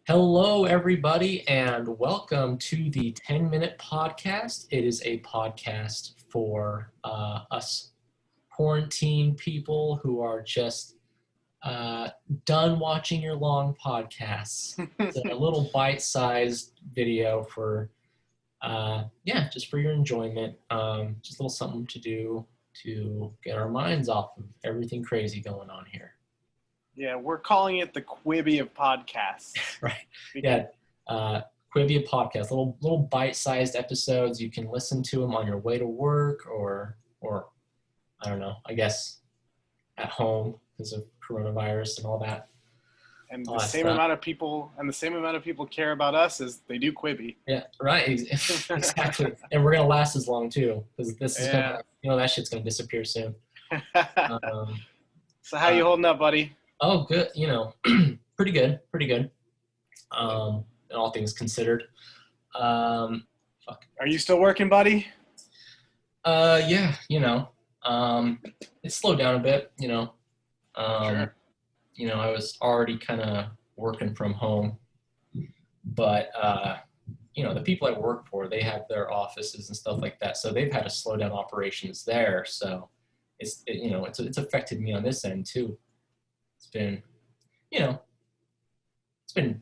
Hello, everybody, and welcome to the 10-Minute Podcast. It is a podcast for us quarantine people who are just done watching your long podcasts. It's a little bite-sized video for, just for your enjoyment. Just a little something to do to get our minds off of everything crazy going on here. Yeah, we're calling it the Quibi of podcasts. Right. Yeah. Quibi podcast, little bite-sized episodes. You can listen to them on your way to work or I don't know, I guess at home because of coronavirus and all that. And the same amount of people care about us as they do Quibi. Yeah, right. Exactly. And we're gonna last as long too, because this is gonna, that shit's gonna disappear soon. So how you holding up, buddy? Oh, good. Pretty good. All things considered. Are you still working, buddy? Yeah. It slowed down a bit. Sure. I was already kind of working from home, but the people I work for, they have their offices and stuff like that, so they've had to slow down operations there. So it's affected me on this end too. It's been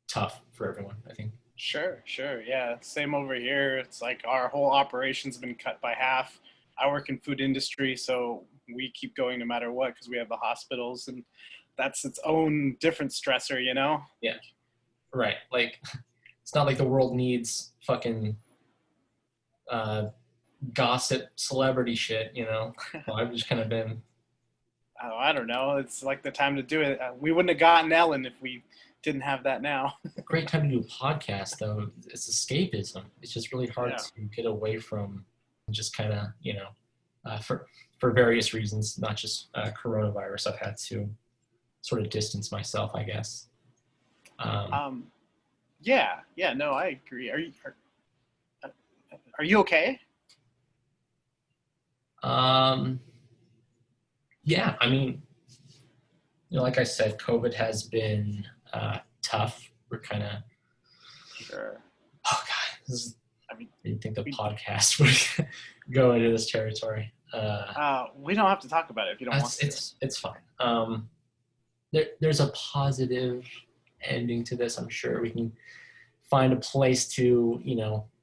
tough for everyone, I think. Sure. Yeah, same over here. It's like our whole operation's been cut by half. I work in food industry, so we keep going no matter what because we have the hospitals, and that's its own different stressor, Yeah, right. Like, it's not like the world needs fucking gossip celebrity shit, Well, I've just kind of been... Oh, I don't know. It's like the time to do it. We wouldn't have gotten Ellen if we didn't have that now. Great time to do a podcast, though. It's escapism. It's just really hard to get away from just kind of, for various reasons, not just coronavirus. I've had to sort of distance myself, I guess. Yeah. No, I agree. Are you okay? Yeah, I mean, like I said, COVID has been tough. We're kind of... Sure. Oh, God. I didn't think the podcast would go into this territory. We don't have to talk about it if you don't want to. It's fine. There's a positive ending to this, I'm sure. We can find a place to,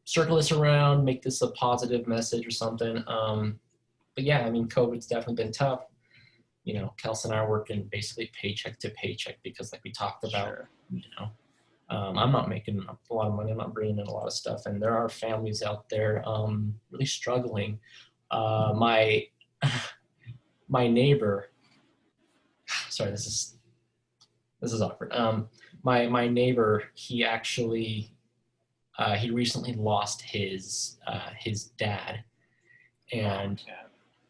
circle this around, make this a positive message or something. But yeah, I mean, COVID's definitely been tough. Kelsey and I are working basically paycheck to paycheck because, like we talked about, Sure. I'm not making a lot of money. I'm not bringing in a lot of stuff. And there are families out there really struggling. My neighbor, sorry, this is awkward. My neighbor, he actually, he recently lost his dad. And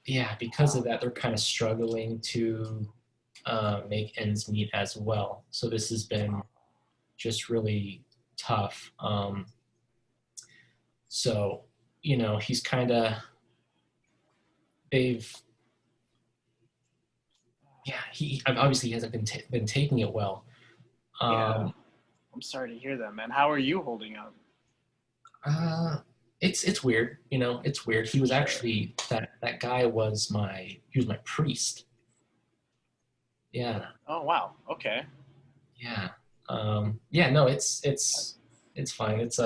yeah, because of that, they're kind of struggling to make ends meet as well. So this has been just really tough. So, he's kind of, he obviously hasn't been taking it well. I'm sorry to hear that, man. How are you holding up? It's weird, it's weird. He was actually, that guy was my priest. Yeah. Oh, wow. Okay. Yeah. No, it's fine. It's,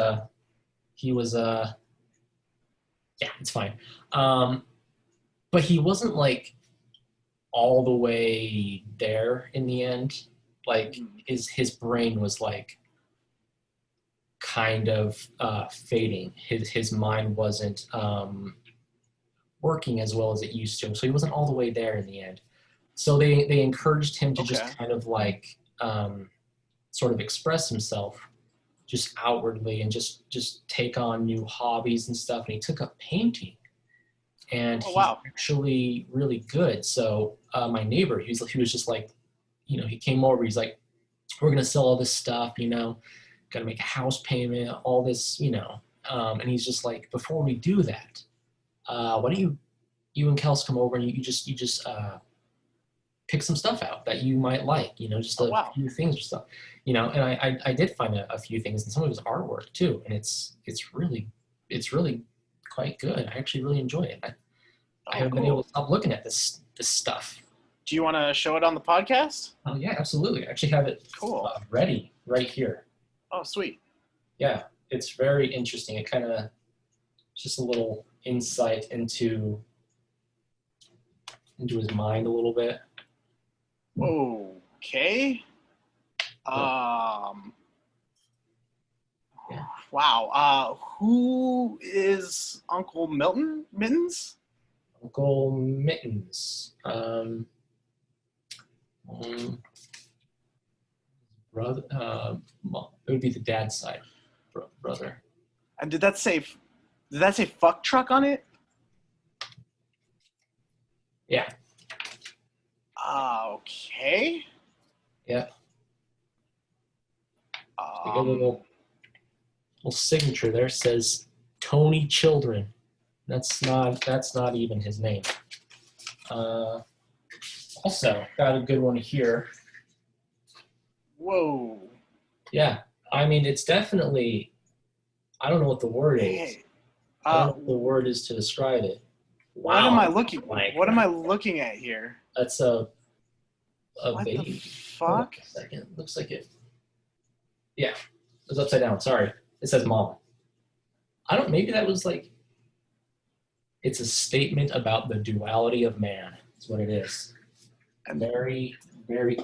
he was, it's fine. But he wasn't like all the way there in the end. Like his brain was like kind of fading. His mind wasn't working as well as it used to. So he wasn't all the way there in the end. So they encouraged him to just kind of like sort of express himself just outwardly and just take on new hobbies and stuff. And he took up painting. And he's actually really good. So my neighbor, he was just like, he came over. He's like, we're going to sell all this stuff, got to make a house payment, all this, and he's just like, before we do that, why don't you and Kels come over and you just pick some stuff out that you might like, just a few things or stuff, and I did find a few things, and some of his artwork too, and it's really quite good. I actually really enjoy it. I haven't been able to stop looking at this stuff. Do you want to show it on the podcast? Oh yeah, absolutely. I actually have it ready right here. Oh, sweet. Yeah, it's very interesting. It kind of just a little insight into his mind a little bit. Okay. Yeah. Wow. Who is Uncle Mittens? Uncle Mittens. Brother. It would be the dad's side brother. And did that say fuck truck on it? Yeah. Okay. Yeah. A little signature there says Tony Children. That's not even his name. Also got a good one here. Whoa. Yeah. I mean, it's definitely, I don't know what the word is. I don't know what the word is to describe it. Wow. What am I looking at here? That's a what baby. The fuck? A second. Looks like it. Yeah. It was upside down. Sorry. It says mom. Maybe that was like, it's a statement about the duality of man. That's what it is. Very, very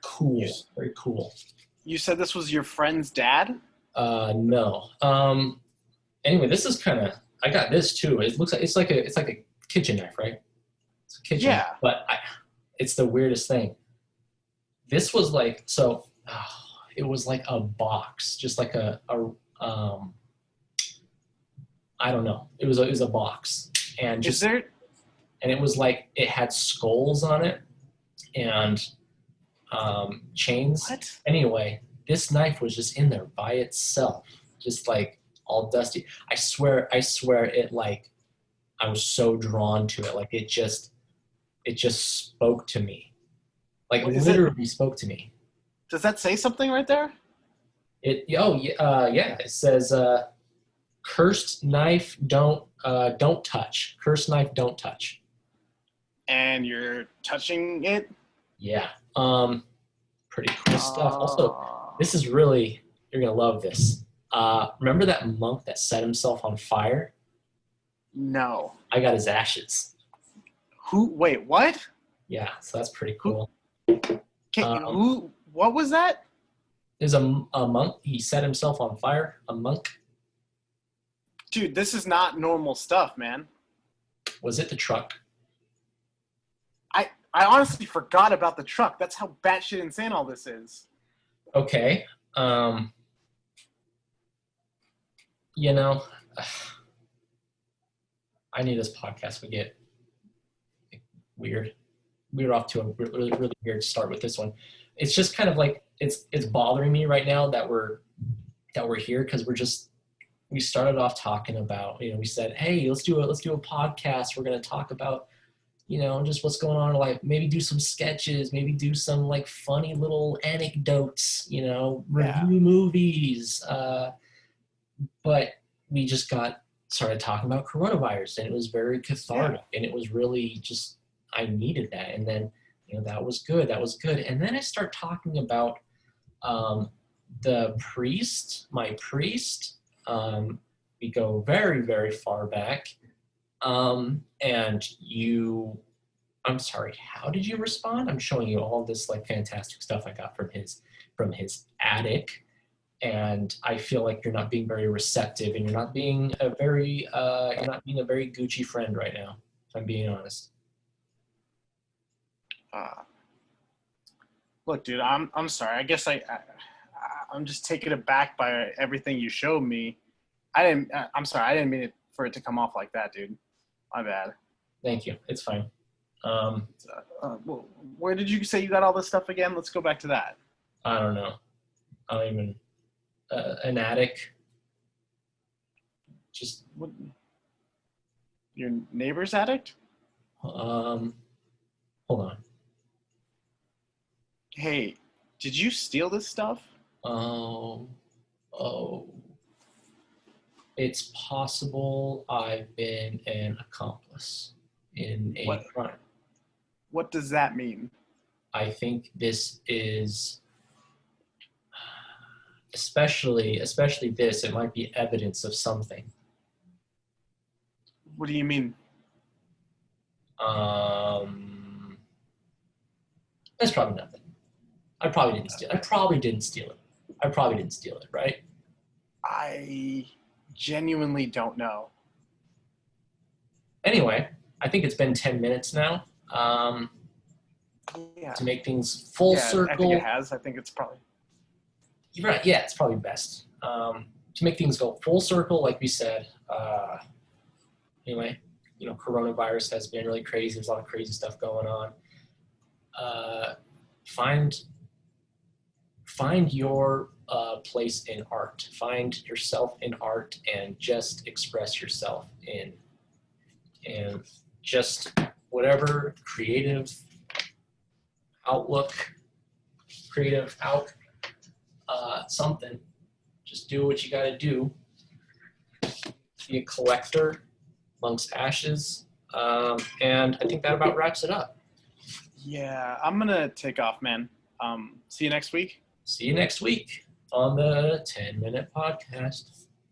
cool. Very cool. You said this was your friend's dad? No. Anyway, this is kind of, I got this too. It looks like it's like a kitchen knife, right? It's a kitchen knife, but it's the weirdest thing. This was like, it was like a box, just like a I don't know. It was a box, and and it was like it had skulls on it and chains. What? Anyway, this knife was just in there by itself, just like all dusty. I swear it, like, I was so drawn to it. Like it just spoke to me. Like literally spoke to me. Does that say something right there? Yeah. It says cursed knife don't touch. Cursed knife don't touch. And you're touching it? Yeah. Pretty cool stuff. Also, this is really, you're gonna love this. Remember that monk that set himself on fire? No. I got his ashes. Wait, what? Yeah, so that's pretty cool. What was that? There's a monk. He set himself on fire. A monk. Dude, this is not normal stuff, man. Was it the truck? I honestly forgot about the truck. That's how batshit insane all this is. Okay. I knew this podcast would get weird. We were off to a really, really weird start with this one. It's just kind of like it's bothering me right now that we're here, because we started off talking about, we said, hey, let's do a podcast. We're going to talk about, just what's going on in life. Maybe do some sketches, maybe do some like funny little anecdotes, review movies. But we just started talking about coronavirus, and it was very cathartic, and it was really just, I needed that. And then, that was good. And then I start talking about my priest. We go very, very far back. And I'm sorry, how did you respond? I'm showing you all this like fantastic stuff I got from his attic. And I feel like you're not being very receptive, and you're not being a very Gucci friend right now, if I'm being honest. Look, dude, I'm sorry. I guess I'm just taken aback by everything you showed me. I'm sorry. I didn't mean for it to come off like that, dude. My bad. Thank you. It's fine. Where did you say you got all this stuff again? Let's go back to that. I don't know. I don't even. An attic. Just what? Your neighbor's attic? Hold on. Hey, did you steal this stuff? Oh, oh. It's possible I've been an accomplice in a What crime. what does that mean? I think this is especially this, it might be evidence of something. What do you mean? Um, that's probably nothing. I probably didn't steal it. I probably didn't steal it. I probably didn't steal it, right? I genuinely don't know. Anyway, I think it's been 10 minutes now. Yeah. To make things full I think it circle. has. I think it's probably. You're right. Yeah, it's probably best. To make things go full circle, like we said. Anyway, coronavirus has been really crazy. There's a lot of crazy stuff going on. Find your place in art. Find yourself in art and just express yourself in just whatever creative outlook, something. Just do what you got to do. Be a collector amongst ashes. And I think that about wraps it up. Yeah, I'm gonna take off, man. See you next week. See you next week on the 10-Minute Podcast.